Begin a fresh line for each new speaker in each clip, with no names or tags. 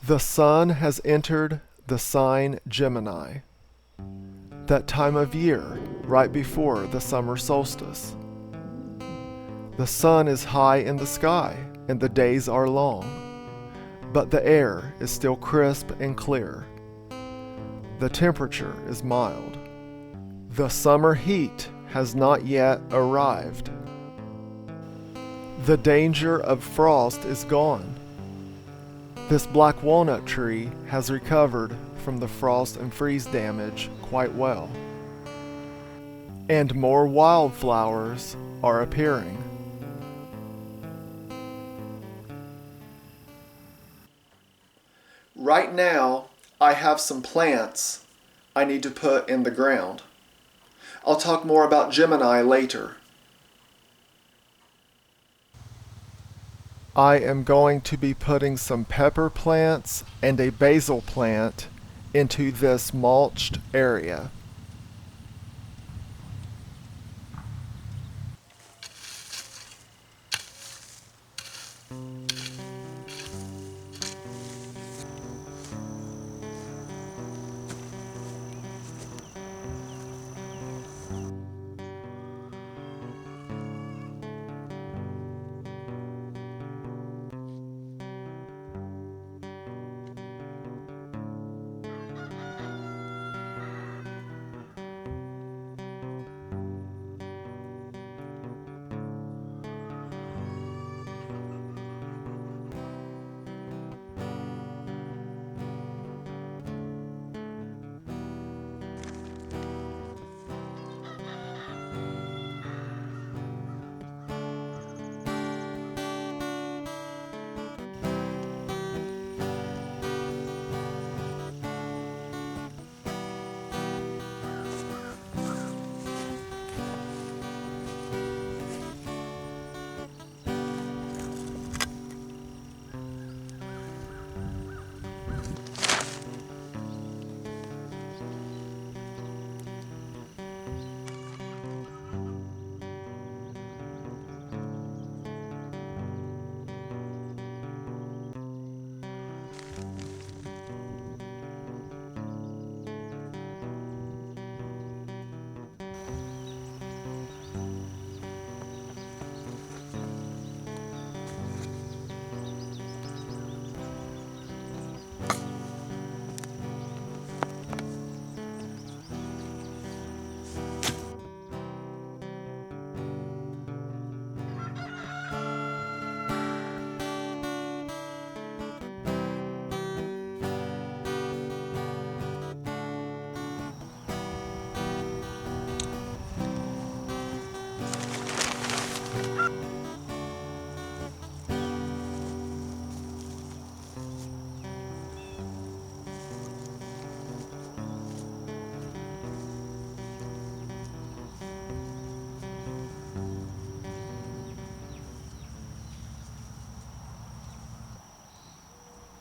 The sun has entered the sign Gemini, that time of year right before the summer solstice. The sun is high in the sky and the days are long, but the air is still crisp and clear. The temperature is mild. The summer heat has not yet arrived. The danger of frost is gone. This black walnut tree has recovered from the frost and freeze damage quite well. And more wildflowers are appearing. Right now, I have some plants I need to put in the ground. I'll talk more about Gemini later. I am going to be putting some pepper plants and a basil plant into this mulched area.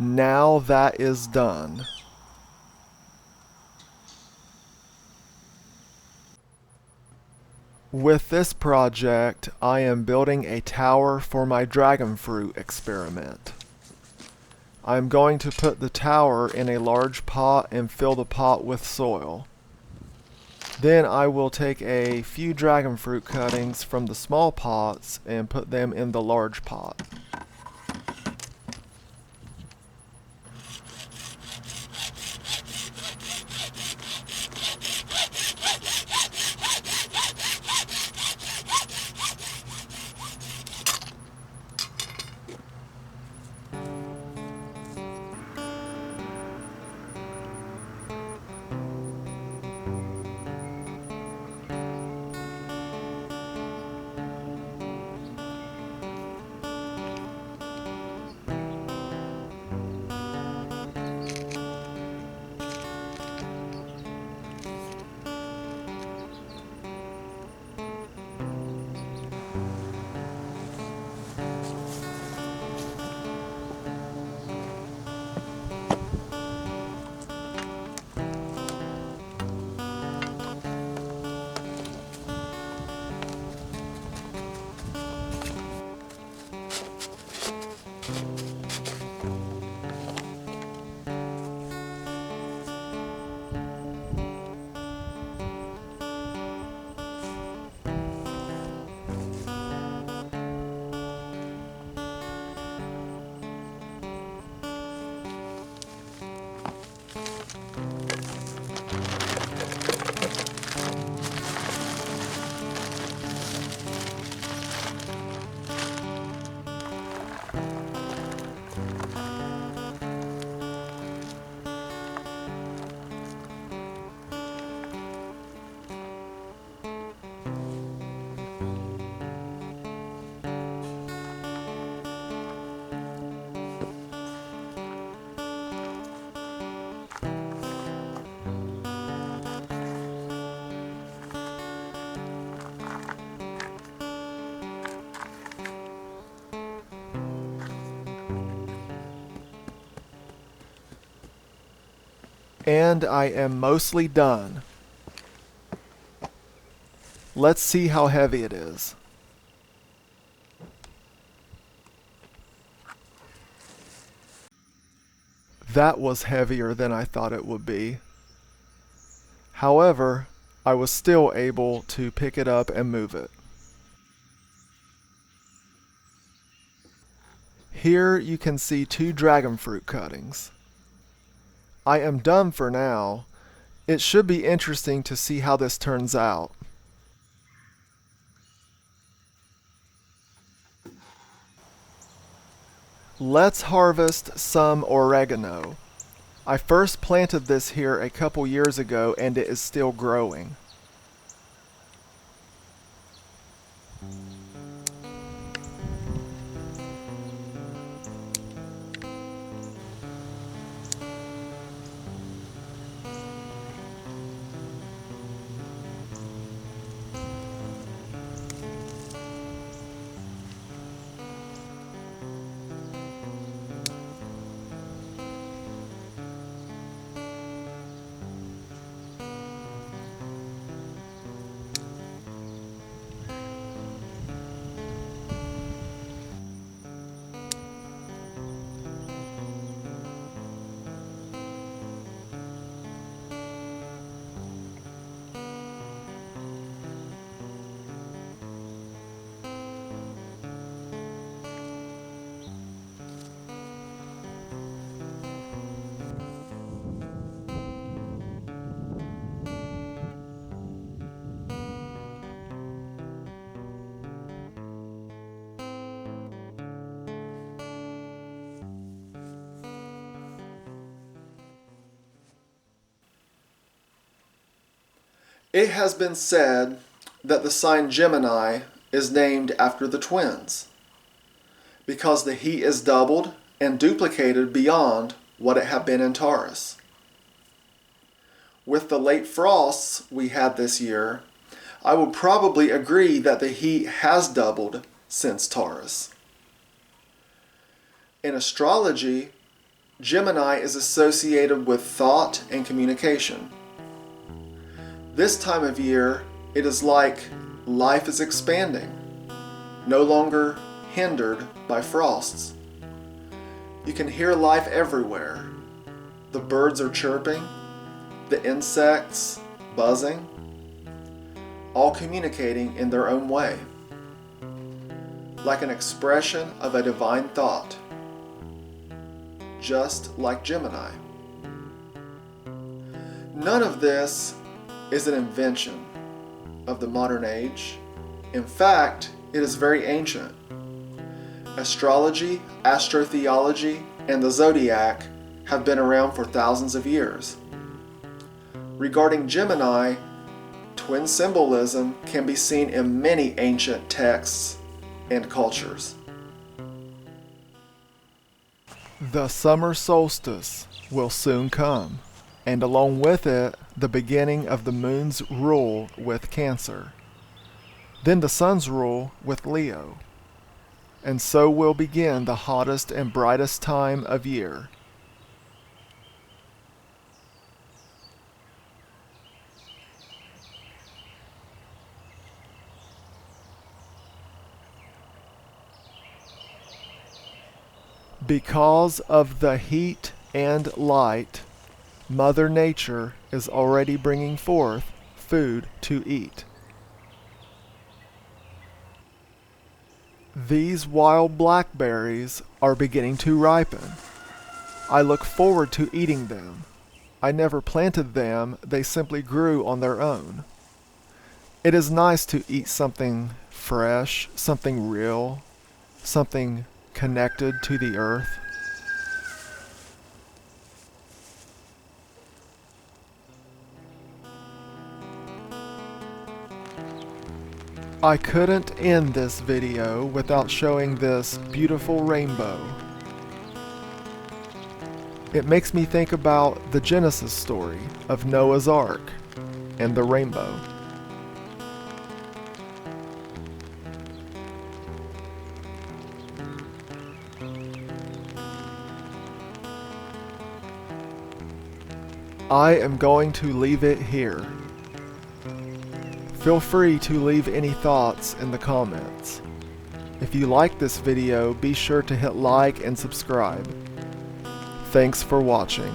Now that is done. With this project, I am building a tower for my dragon fruit experiment. I'm going to put the tower in a large pot and fill the pot with soil. Then I will take a few dragon fruit cuttings from the small pots and put them in the large pot. And I am mostly done. Let's see how heavy it is. That was heavier than I thought it would be. However, I was still able to pick it up and move it. Here you can see 2 dragon fruit cuttings. I am done for now. It should be interesting to see how this turns out. Let's harvest some oregano. I first planted this here a couple years ago and it is still growing. It has been said that the sign Gemini is named after the twins because the heat is doubled and duplicated beyond what it had been in Taurus. With the late frosts we had this year, I would probably agree that the heat has doubled since Taurus. In astrology, Gemini is associated with thought and communication. This time of year, it is like life is expanding, no longer hindered by frosts. You can hear life everywhere. The birds are chirping, the insects buzzing, all communicating in their own way, like an expression of a divine thought, just like Gemini. None of this is an invention of the modern age. In fact, it is very ancient. Astrology, astrotheology, and the zodiac have been around for thousands of years. Regarding Gemini, twin symbolism can be seen in many ancient texts and cultures. The summer solstice will soon come, and along with it, the beginning of the moon's rule with Cancer. Then the sun's rule with Leo. And so will begin the hottest and brightest time of year. Because of the heat and light, Mother Nature is already bringing forth food to eat. These wild blackberries are beginning to ripen. I look forward to eating them. I never planted them, they simply grew on their own. It is nice to eat something fresh, something real, something connected to the earth. I couldn't end this video without showing this beautiful rainbow. It makes me think about the Genesis story of Noah's Ark and the rainbow. I am going to leave it here. Feel free to leave any thoughts in the comments. If you like this video, be sure to hit like and subscribe. Thanks for watching.